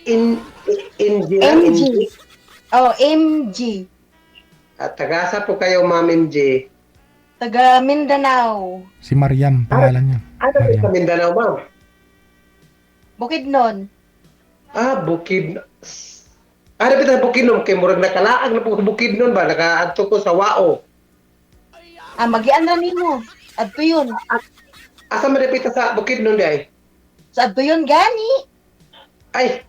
In, NG lang, MG. NG. Oh, MG. At tagasa po kayo, Ma'am MJ. Taga Mindanao. Si Mariam, pangalan niya. Ano po Mariam. sa Mindanao, Ma'am? Bukidnon. Bukid. Ano ba ito Bukidnon? Kay murag nakalaag na po sa Bukidnon ba? Nakaadto ko sa Wao. Magian na nimo. Adto yun. Asa malapit sa Bukidnon di ay? Sa adto yun gani. Ay!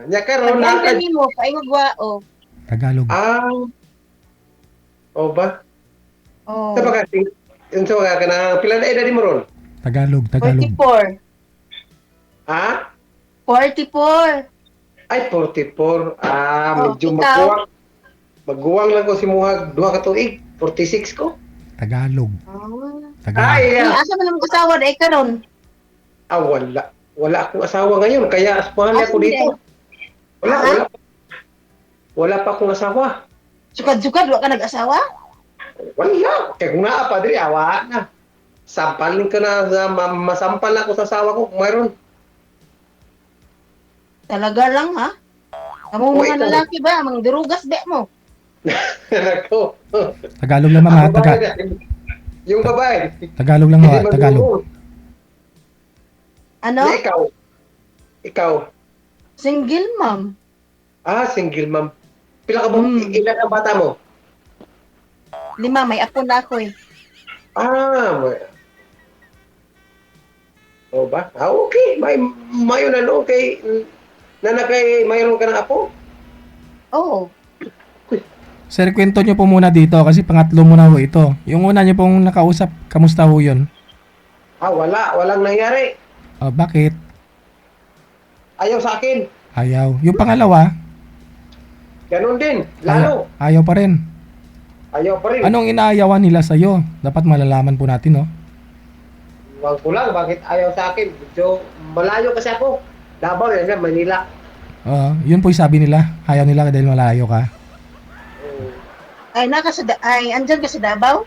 Nya karon Magian na na nimo. Paingog wao. Tagalog. O ba? Oh. Sa pagkasing, yun sa mga kanang pila na edad mo ron? Tagalog. Tagalog. 44. Ha? 44. Ay, 44. Medyo ikaw? Magguwang lang ko si Muhag 2 ka tuig. 46 ko. Tagalog. Ah. Tagalog. Ay, Asa man ang asawa na karon? wala. Wala akong asawa ngayon. Kaya aspahan ako dito. Wala, Ha? wala. Wala pa akong asawa. Sukad-sukad wa ka nag-asawa? Wala. Kaya kung naa pa, dili, awa na. Sampalin ka na, masampal na ako sa asawa ko kung mayroon. Talaga lang ha? Among Wait, mga lalaki ba? Amang dirugas be mo. Nako. Tagalog lang mama. Ang babae na, yung babae. Tagalog lang mama. Hindi Tagalog. marunong. Ano? Ikaw. Ikaw. Single mom. Single mom. Pila ka ba? Ilan ang bata mo? 5, may apo na ako eh. O ba? Okay. Mayo na no. Kay, nanakay, mayroon ka ng apo? Oo. Sir, kwento nyo po muna dito kasi pangatlo mo na ho ito. Yung una nyo pong nakausap, kamusta ho yun? Wala. Walang nangyari. Bakit? Ayaw sa akin. Ayaw. Yung pangalawa, Ganon din. Lalo. ayaw pa rin. Ayaw pa rin. Anong inaayawan nila sa'yo? Dapat malalaman po natin, no? Wag ko lang. Bakit ayaw sa akin? Medyo malayo kasi ako. Davao yan sa Manila. Yun po yung sabi nila. Ayaw nila dahil malayo ka. Ay, andyan ka sa Davao?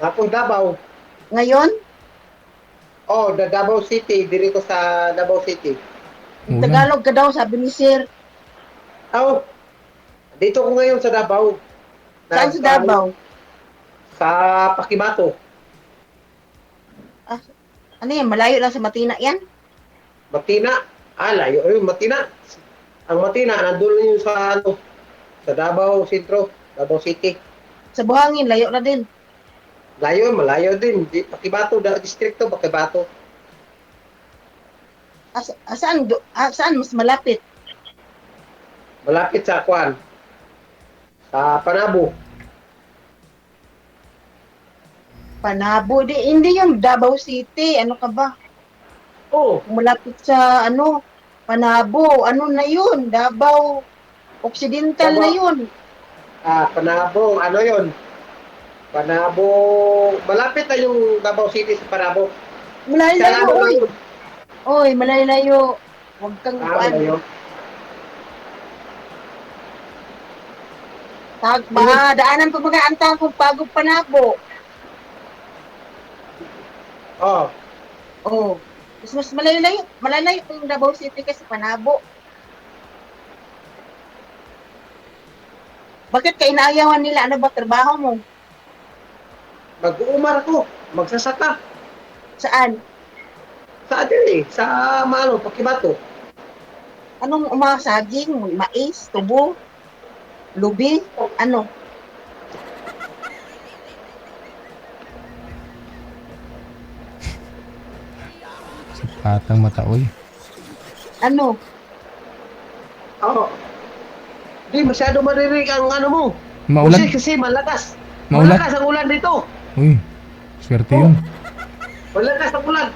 Ako Davao. Ngayon? The Davao City. Dito sa Davao City. Ulan. Tagalog ka daw, sabi ni Sir. Dito ko ngayon sa Davao. Saan sa Davao? Sa Pakimato. Ano yan, malayo lang sa Matina yan? Matina. Layo. Matina. Ang Matina, nandun yun sa Davao Centro. Davao City. Sa Buhangin, layo na din. Layo, malayo din. Pakibato, distrito, Pakibato. Saan mas malapit? Malapit sa Kwan. Sa Panabo. Panabo, hindi yung Davao City. Ano ka ba? Malapit sa Panabo. Ano na yun? Davao Occidental na yun. Panabo, ano yun? Panabo, malapit na yung Davao City sa Panabo. Malayo, oy. Oy, malayo. Huwag kang Malayo. Daanan pa mga antang kung pagod Panabo. Mas malayo yung Davao City kasi Panabo. Bakit ka inaayawan nila? Ano ba trabaho mo? Mag-uumar ako. Magsasaka. Saan? Sa atin sa Pakibato. Anong saging? Mais? Tubo? Lubi? Ano? Patang mata, oy. Ano? Di masyado maririnig ang mo. Maulan. Kasi malakas. Maulan. Malakas ang ulan dito. Uy, swerte yun. Malakas ang ulan.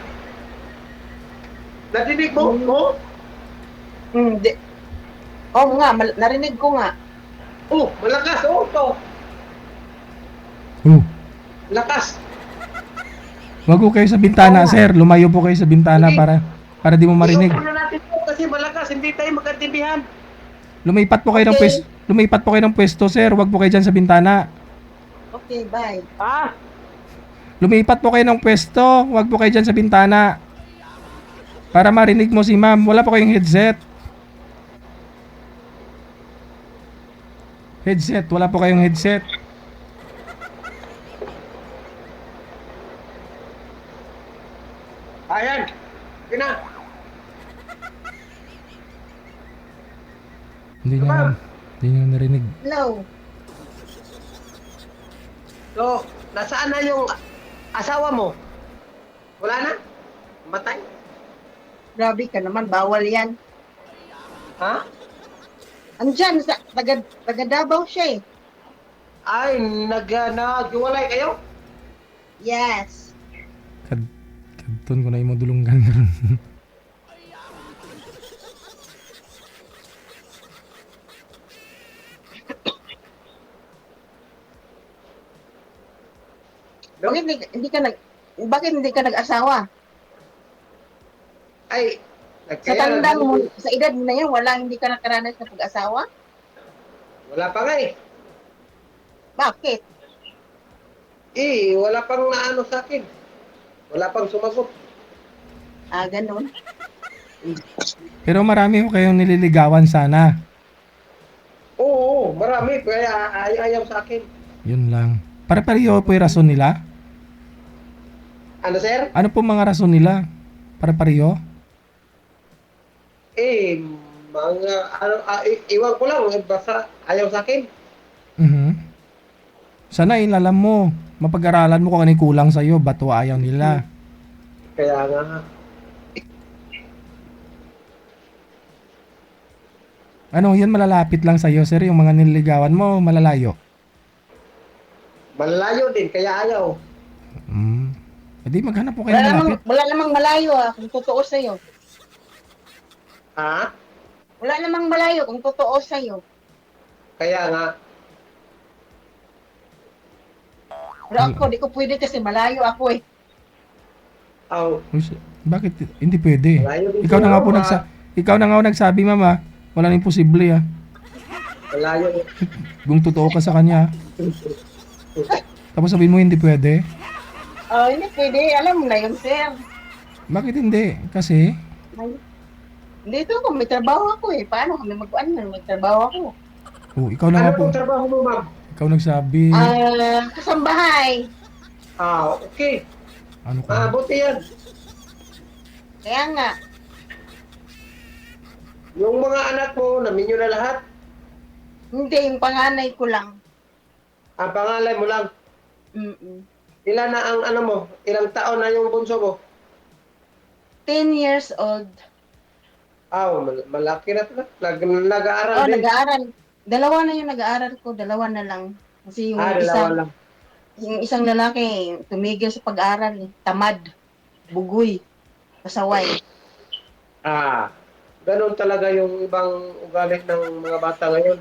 Nadinig mo? Hindi. Oo nga, narinig ko nga. Malakas. To. Lakas. Wag ko kayo sa bintana, sir. Lumayo po kayo sa bintana para di mo marinig. Iyon na natin po kasi malakas. Hindi tayo magkaintindihan. Lumipat po kayo ng pwesto. Lumipat po kayo ng pwesto, sir. Wag po kayo dyan sa bintana. Okay, bye. Lumipat po kayo ng pwesto. Wag po kayo dyan sa bintana. Para marinig mo si ma'am. Wala pa kayong headset. Headset. Wala pa kayong headset. Ayan. Sige na. Hindi niya, Ma'am. hindi niya narinig. Hello. So, nasaan na yung asawa mo? Wala na? Matay? Grabe ka naman, bawal yan. Ha? Andyan, taga Davao siya eh. Ay, naghiwalay kayo? Yes. Kadton ko na imo dulunggan karon. No? Bakit hindi ka nag-asawa? Ay, Sa tandang mo, sa edad mo na yan, hindi ka nakaranas ng pag-asawa? Wala pa nga eh. Bakit? Wala pang naano sa akin. Wala pang sumagot. Ganun. Pero marami ko kayong nililigawan sana. Oo, marami. Kaya ayaw sa akin. Yun lang. Pare-pareho po yung rason nila? Ano, sir? Ano po mga rason nila? Pare-pareho? Mga, iwan ko lang. Basta ayaw sa akin. Mhm. Sana ilalam mo. Mapag-aralan mo kung ano yung kulang sa'yo. Ba't o ayaw nila? Kaya nga. Ano, yun malalapit lang sa'yo, sir. Yung mga nililigawan mo, malalayo. Malalayo din. Kaya ayaw. E di maghanap po kayo ng malapit. Wala namang malayo kung totoo sa'yo. Ha? Wala namang malayo kung totoo sa'yo. Kaya nga. Pero ako, di ko pwede kasi malayo ako eh. Aw, Bakit hindi pwede? malayo din Ikaw na nga po siguro, ikaw na nga nagsabi, mama. Walang imposible, Malayo. Kung totoo ka sa kanya. Tapos sabihin mo hindi pwede. Hindi pwede. Alam mo na yun, sir. Bakit hindi? Kasi Dito ako, may trabaho ako eh. Paano kami may trabaho ako? ikaw na Ano nga po. pong trabaho mo, ma'am? Ikaw nagsabi. Kasambahay. Okay. Ano ka? Buti yan. Kaya nga, Yung mga anak mo, namin nyo na lahat. hindi, yung panganay ko lang. Ang pangalan mo lang. Mm-mm. Ilan na ang ano mo? Ilang taon na yung bunso mo? 10 years old. Malaki na ito. Nag-aaral din. Nag-aaral. Dalawa na yung nag-aaral ko, dalawa na lang. Kasi Dalawa lang. yung isang lalaki, tumigil sa pag-aaral. Tamad, bugoy, pasaway. Ganun talaga yung ibang ugali ng mga bata ngayon.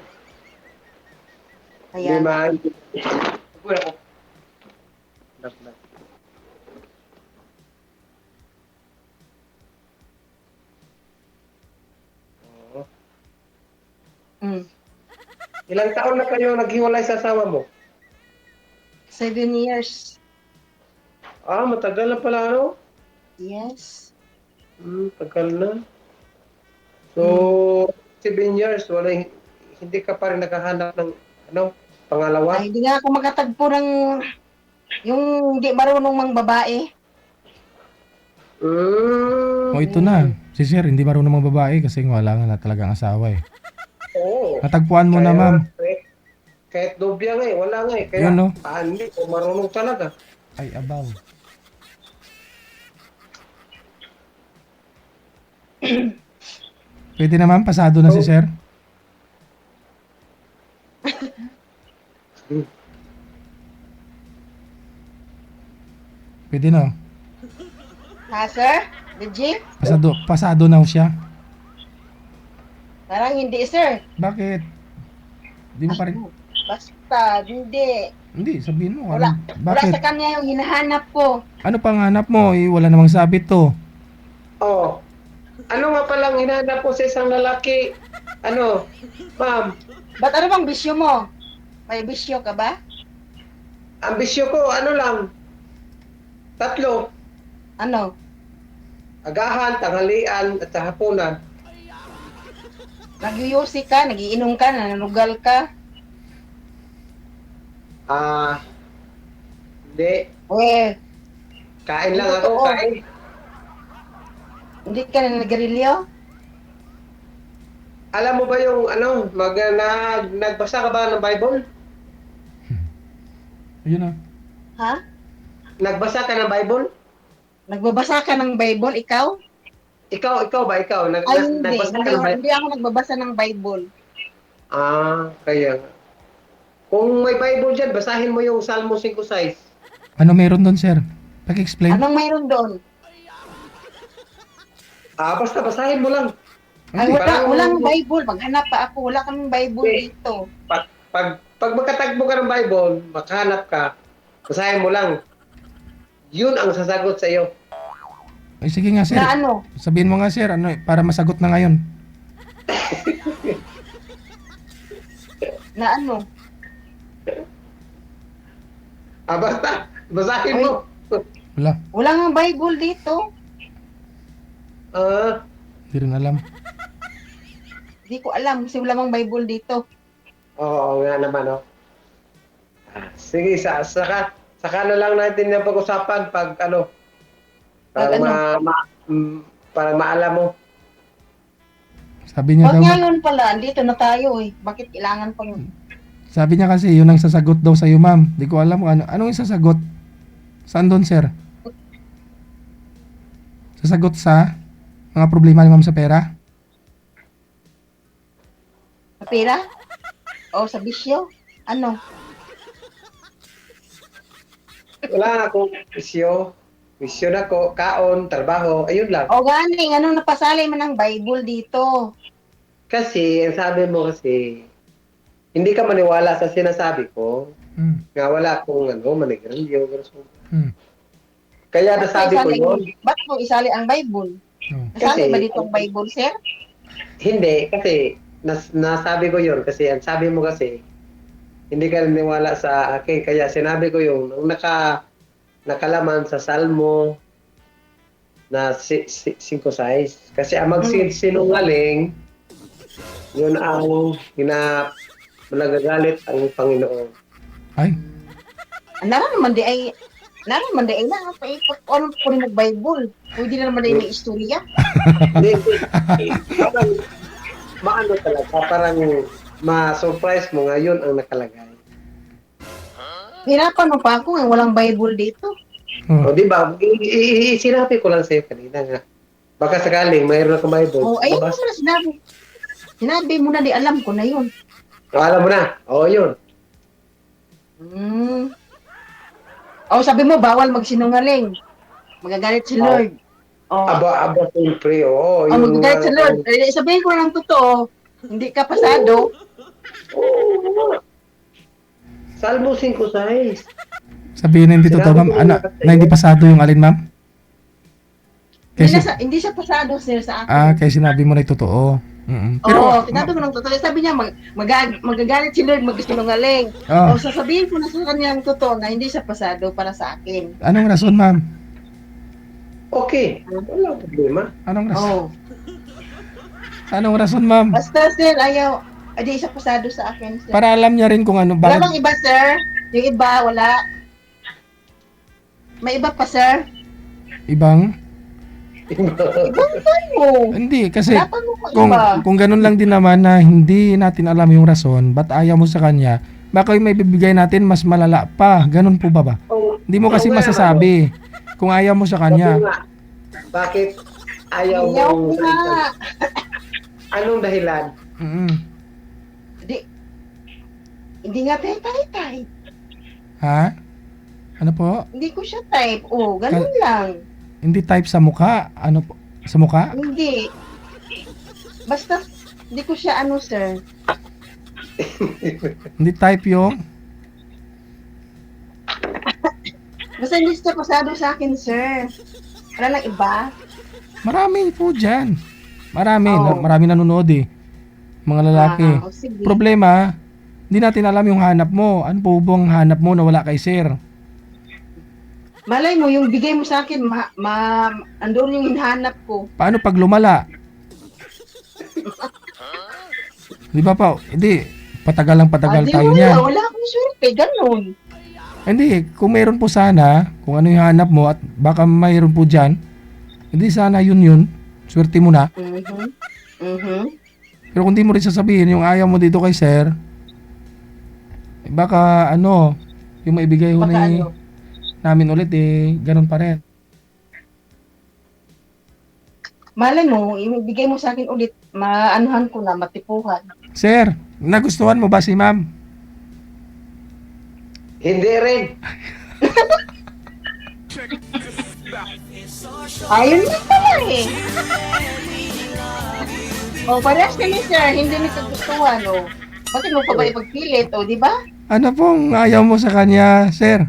Hindi Kaya, Uy, ako. Nak. Oo. Ilang taon na kayo naghiwalay sa asawa mo? 7 years. Matagal na pala, ano? Yes. Tagal na. So, 7 years, hindi ka pa rin nakahanap ng, pangalawa? Ay, hindi nga ako makatagpo ng yung hindi marunong mang babae. O ito na. Si sir, hindi marunong mga babae kasi wala nga na talagang asawa eh. Oo. Natagpuan mo na, ma'am. Kahit nobya nga wala nga Kaya, Yun, no? hindi ko marunong talaga. Ay, abaw. Pwede na, ma'am. Pasado na si sir. Pwede na. Ha, sir? Legit? Pasado na siya. Parang hindi, sir. Bakit? Di mo pa rin... Basta, hindi. Hindi, sabihin mo. Wala Bakit? sa kanya yung hinahanap ko. Ano pang hanap mo? Wala namang sabit to. Ano nga palang hinahanap po sa isang lalaki? Ma'am, Ba't ano bang bisyo mo? May bisyo ka ba? ambisyo ko, lang? 3. Ano? agahan, tanghalian, at sa hapunan. Nagyuyusi ka, nagiinom ka, nananugal ka. Hindi. Eh, Kain lang ako, Totoo. kain. hindi ka na nagarilyo? Alam mo ba yung nagbasa ka ba ng Bible? Ayun na. Ha? Nagbasa ka ng Bible? Nagbabasa ka ng Bible, ikaw? Ikaw ba? Ikaw? Ay, hindi. Nagbasa Hindi, ka ng Bible? hindi ako nagbabasa ng Bible. Kaya nga. Kung may Bible dyan, basahin mo yung Salmo 5:6. Ano meron doon, sir? Paki-explain. Anong mayroon doon? Basta basahin mo lang. Ay, Hindi. walang Bible. Maghanap pa ako. Wala kaming Bible dito. Pag magkatagpo ka ng Bible, makahanap ka, basahin mo lang. Yun ang sasagot sa iyo. Ay, sige nga, sir. Na ano? Sabihin mo nga, sir, ano, para masagot na ngayon. Na ano? Basta, basahin mo. Wala. Wala nga Bible dito. Hindi rin alam. Hindi ko alam kasi wala mang Bible dito. Oo nga naman, oh. Sige, saka na lang natin yung pag-usapan para Pag para maalam mo. Sabi niya Pag daw, ngayon pala, dito na tayo eh. Bakit kailangan pang... sabi niya kasi yun ang sasagot daw sa iyo, ma'am. Di ko alam kung anong yung sasagot. Saan doon, sir? Sasagot sa mga problema ni ma'am sa pera? Sa pera? O sa bisyo? Ano? Wala akong bisyo. Bisyo na ko, kaon, trabaho, ayun lang. O ganing, ano napasali man ng Bible dito? Kasi, ang sabi mo kasi, hindi ka maniwala sa sinasabi ko. Nga wala akong manigrilyo. Kaya nasabi ko yun. Ba't mo isali ang Bible? Nasali ba dito ang Bible, sir? Hindi, kasi nasabi ko yun. Kasi ang sabi mo kasi, hindi ka naniwala sa akin. Kaya sinabi ko yung nakalaman sa Salmo na 5:6. Kasi ang magsinungaling, yun ang nagagalit ang Panginoon. Ay, Naman di ay na ano po rin mag-Bible. Pwede na naman di may istorya. Hindi. Parang maano talaga, parang ma-surprise mo ngayon ang nakalagay. Hirapan mo pa ako, walang Bible dito. O di ba? Sinabi ko lang sa'yo kanina nga. Baka sakaling mayroon akong Bible. O, ayun mo na sinabi. Sinabi mo na di alam ko na yun. Alam mo na. Oo, yun. O, sabi mo, bawal magsinungaling. Magagalit si Lord. O, Aba, siyempre. Oo, magagalit si Lord. Sabihin ko lang totoo, hindi ka pasado. Salmo 5:6. sabihin na hindi totoo, ma'am. Na hindi pasado yung alin, ma'am? Hindi siya pasado, sir, sa akin. Kaya sinabi mo na yung totoo. Oo, tinabi ko ng totoo. Sabi niya, magagalit si Lord, magsinungaling. O, sasabihin ko na sa kanya ang totoo na hindi siya pasado para sa akin. Anong rason, ma'am? Okay. Wala problema. Anong rason? Oo. Anong rason, ma'am? Basta, sir, ayaw. Hindi siya pasado sa akin, sir. Para alam niya rin kung ano. Wala Bakit, bang iba, sir? Yung iba, wala. May iba pa, sir? ibang? Oo. Hindi, kasi Wala pa mo pa iba. kung ganun lang din naman na hindi natin alam yung rason, ba't ayaw mo sa kanya, baka yung may bibigay natin mas malala pa. Ganun po ba? Hindi mo kasi masasabi kung ayaw mo sa kanya. Bakit ayaw Ayaw mo? ko nga. Anong dahilan? Hindi nga tay. Ha? Ano po? Hindi ko siya type. Oh, ganun lang. Hindi type sa mukha? Ano po? Sa mukha? Hindi. Basta, hindi ko siya sir. Hindi type yung? Basta hindi siya pasado sa akin, sir. Wala nang iba. Marami po dyan. Marami. Oo. Marami nanonood eh. Mga lalaki. Sige. Problema, hindi natin alam yung hanap mo. Ano po bang hanap mo na wala kay sir? Malay mo, yung bigay mo sa akin, andun yung hinahanap ko. Paano pag lumala? Di ba pa? Hindi. Patagal Di tayo wala, niyan. wala akong swerte, ganun. Hindi, kung meron po sana, kung ano yung hanap mo at baka mayroon po dyan, hindi sana yun. Swerte mo na. Mhm. Mhm. Pero kung di mo rin sasabihin yung ayaw mo dito kay sir, baka ano, yung maibigay ho Baka ni ano? namin ulit ganun pa rin. Malay mo, ibigay mo sa akin ulit, maanuhan ko na, matipuhan. Sir, nagustuhan mo ba si ma'am? Hindi rin. Ayun na pala eh. Parehas kami sir, hindi mi kagustuhan Bakit mo pa ba ipagpilit di ba? Ano pong ayaw mo sa kanya, sir?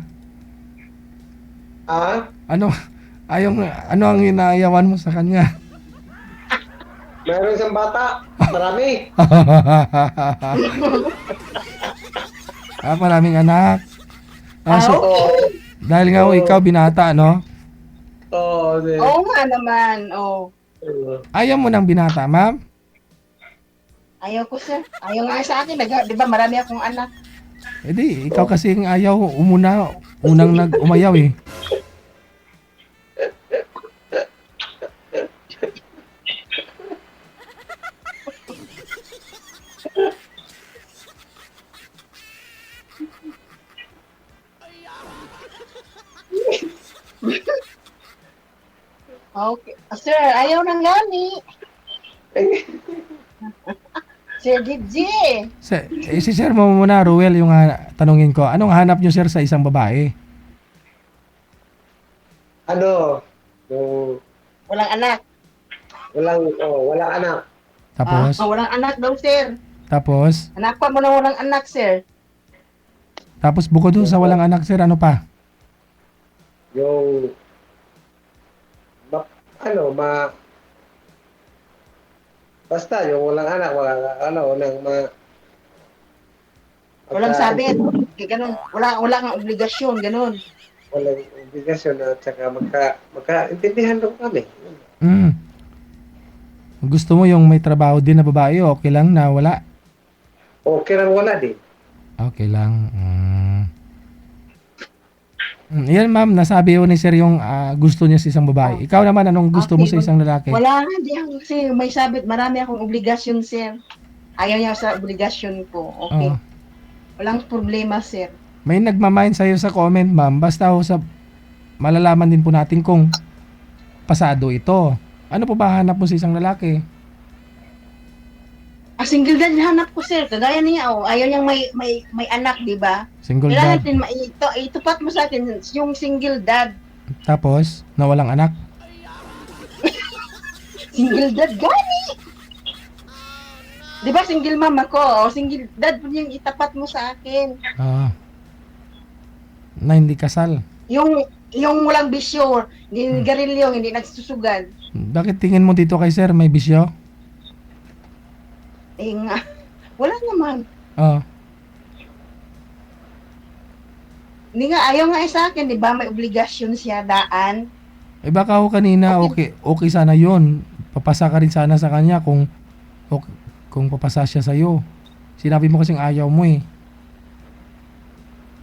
Ah? Ano, ano ang inaayawan mo sa kanya? Mayroon isang bata. Marami. Maraming anak. So, Oo. dahil nga ho, ikaw binata, no? Oo. Oo nga naman, Ayaw mo ng binata, ma'am? Ayaw ko sir. Ayaw nga sa akin, di ba marami akong anak. Ikaw kasi ang ayaw, unang nag-umayaw eh. Okay. Sir, ayaw nang gani. Sir DJ. Si sir mo muna, Ruel, yung tanungin ko. Anong hanap nyo, sir, sa isang babae? Ano? Yung Walang anak. walang anak. Tapos? Walang anak daw, sir. Tapos? Hanapan mo na walang anak, sir. Tapos bukod dun sa walang anak, sir, ano pa? Yung basta yung walang anak, Walang sabit. Ganun. Wala kang obligasyon, ganun. walang obligasyon at saka magkaintindihan lang kami. Gusto mo yung may trabaho din na babae, okay lang na wala? Okay lang wala din. Okay lang. Yan ma'am, nasabi ko ni sir yung gusto niya sa isang babae. Ikaw naman, anong gusto mo sa isang lalaki? Wala nga, di ako kasi may sabit. Marami akong obligasyon, sir. Ayaw niya sa obligasyon ko. Okay. Oo. Walang problema, sir. May nagmamind sa'yo sa comment, ma'am. Basta ho sa malalaman din po natin kung pasado ito. Ano po ba hanap mo sa isang lalaki? Single dad hanap ko, sir. Kagaya niya, ayaw niyang may anak, di ba? Single Kailangan dad. din itupat mo sa akin yung single dad. Tapos, na walang anak. Single dad, gani! Di ba single mom ako? Single dad po yung itapat mo sa akin. Na hindi kasal. Yung walang bisyo, hindi garilyo, hindi nagsusugal. Bakit tingin mo dito kay sir may bisyo? Nga, wala naman. Hindi nga, ayaw nga sa akin, di ba? May obligasyon siya, daan. Baka ako kanina, okay sana yun. Papasa ka rin sana sa kanya kung papasa siya sa'yo. Sinabi mo kasing ayaw mo eh.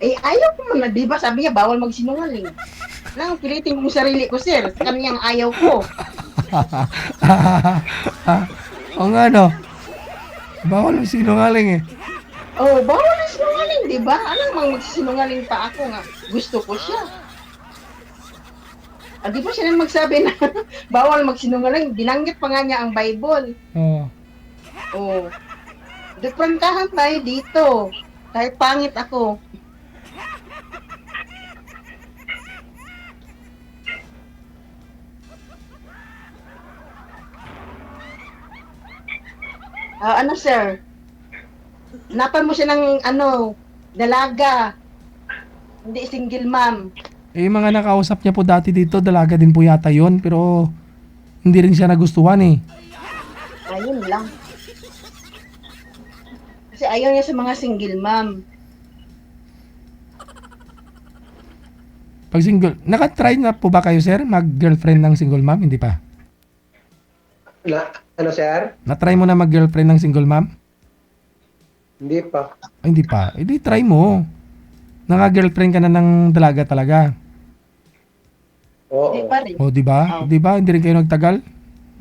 Ayaw ko muna, di ba? Sabi niya, bawal magsinungaling. Lang, pilitin ko yung sarili ko, sir. Sa kanyang ayaw ko. O nga no. Bawal magsinungaling eh. Bawal magsinungaling, di ba? Ano mang magsinungaling pa ako nga. Gusto ko siya. Di ba siya nang magsabi na bawal magsinungaling? Binanggit pa nga niya ang Bible. Deprantahan tayo dito. Kahit pangit ako. Ano, sir? Napan mo siya ng, dalaga. Hindi single mom. Yung mga nakausap niya po dati dito, dalaga din po yata yun. Pero, hindi rin siya nagustuhan eh. Ayun lang. Kasi ayaw niya sa mga single mom. Pag single, nakatry na po ba kayo, sir, mag-girlfriend ng single mom? Hindi pa. Ano, sir? Na-try mo na mag-girlfriend ng single mom? Hindi pa. Ay, hindi pa. Hindi, try mo. Naka-girlfriend ka na ng dalaga talaga. Di Oo. pa rin. O, di ba? Oh. Di ba? Hindi rin kayo nagtagal?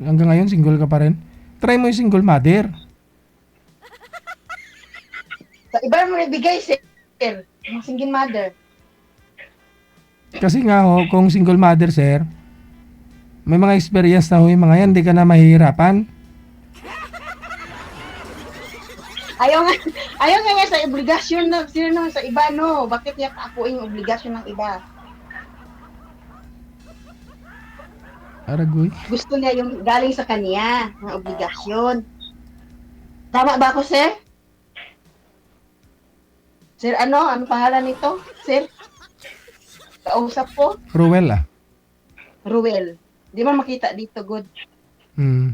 Hanggang ngayon, single ka pa rin. Try mo yung single mother. Sa iba mo ibigay, sir. Yung single mother. Kasi nga ho, kung single mother, sir, may mga experience na ho yung mga yan, di ka na mahihirapan. Ayaw nga sa obligasyon na sino naman sa iba, no? Bakit niya kaapuin yung obligasyon ng iba? Aragoy. Gusto niya yung galing sa kanya, ng obligasyon. Tama ba ako, sir? Sir, ano pangalan nito? Sir? Kausap ko? Ruel ah. Ruel. Di man makita dito, good. Hmm.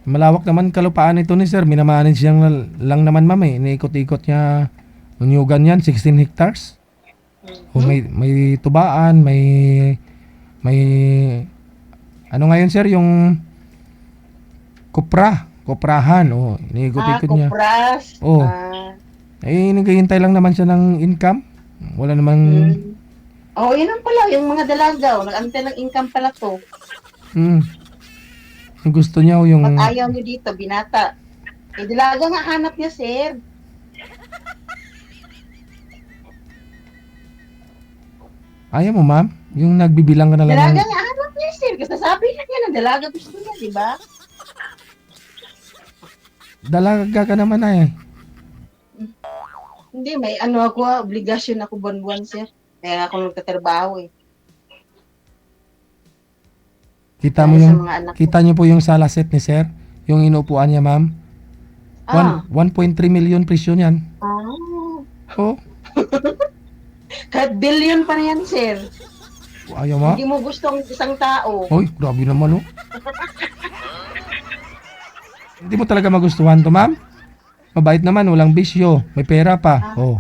Malawak naman kalupaan ito ni sir. Minamanage siyang lang naman ma'am eh. Iniikot-ikot niya unyugan yan, 16 hectares. O may tubaan, may ano ngayon sir, yung koprahan. O, iniikot-ikot niya. Kupras. Oo. Eh, naghihintay lang naman siya ng income. Wala namang... Oh, yun ang pala, yung mga dalaga. Nag-antay ng income pala to. Yung gusto niya o yung... Pag ayaw niyo dito, binata. Eh, dalaga nga hanap niya, sir. Ayaw mo ma'am? Yung nagbibilang ka na lang Dalaga ng... nga hanap niya, sir. Kasi sabi na niya na dalaga gusto niya, di ba? Dalaga ka naman eh. Hindi, may ano ako, obligasyon ako buwan-buwan, sir. Kaya ako nagtatrabaho eh. Kita mo Dahil sa yung... mga anak ko. Kita niyo po yung salaset ni sir? Yung inuupuan niya ma'am? 1.3 million presyo niyan. Oh, Kahit billion pa na yan, sir. ayaw mo? Hindi mo gusto ang isang tao. Hoy, grabe naman oh. Hindi mo talaga magustuhan to ma'am? Mabait naman, walang bisyo. May pera pa. Oh.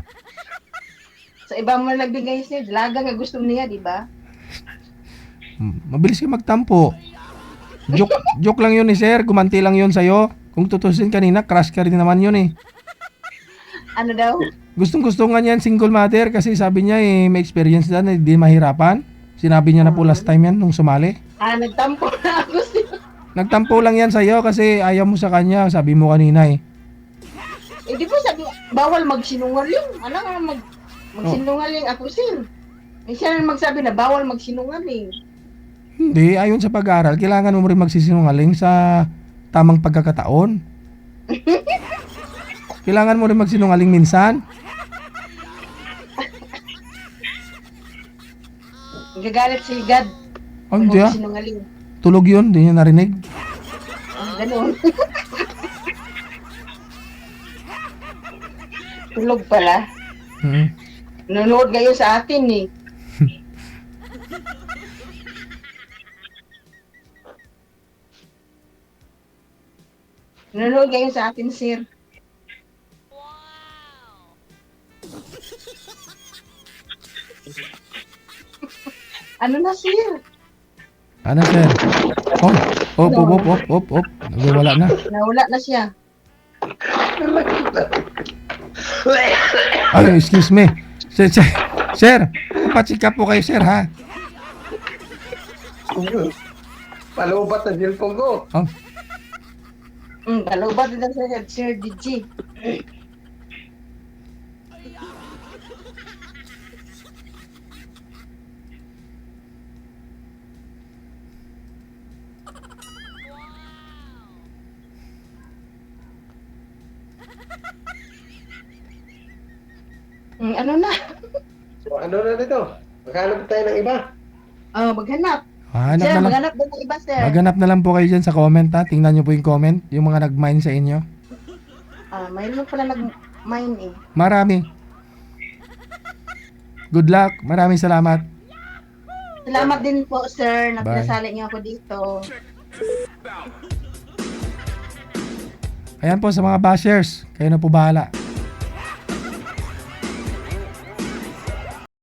Sa iba mo nagbigay, sir. Dalaga nga gusto niya, di ba? Mabilis ka magtampo. Joke lang yun ni sir. Gumanti lang yun sa'yo. Kung tutusin kanina, crush ka rin naman yun eh. Ano daw? Gustong-gusto nga niyan single mother kasi sabi niya eh, may experience na hindi mahirapan. Sinabi niya na po last time yan nung sumali. Nagtampo na ako, sir. Nagtampo lang yan sa'yo kasi ayaw mo sa kanya. Sabi mo kanina eh. Eh, di ba sabi, bawal magsinungaling. Ano nga magsinungaling ako, sir. Eh, siya rin magsabi na bawal magsinungaling. Hindi, ayon sa pag-aaral, kailangan mo rin magsisinungaling sa tamang pagkakataon. Kailangan mo rin magsinungaling minsan. Gagalit si God. Oh, hindi ah. Sinungaling. Tulog yun, hindi niya narinig. Ganun. Tulog pala. Nanonood ngayon sa atin eh. Nanonood ngayon sa atin, sir. Ano na, sir? Ano sir? Op. Nagwawala na. Nawala na siya. Ay, excuse me. Sir, pacheck up po kayo sir ha. Palubat na cellphone ko. Oh, Kalubat din sa Sir DG. Ano na? So, ano na dito? Maghanap tayo ng iba. Maghanap. hanap Sir, na lang. maghanap din ng iba, sir. Maghanap na lang po kayo dyan sa comment ha. Tingnan nyo po yung comment. Yung mga nag-mine sa inyo. Mayroon pala nag-mine eh. Marami. Good luck. Maraming salamat. Salamat din po, sir, na Bye. pinasali niyo ako dito. Ayan po sa mga bashers, kayo na po bahala.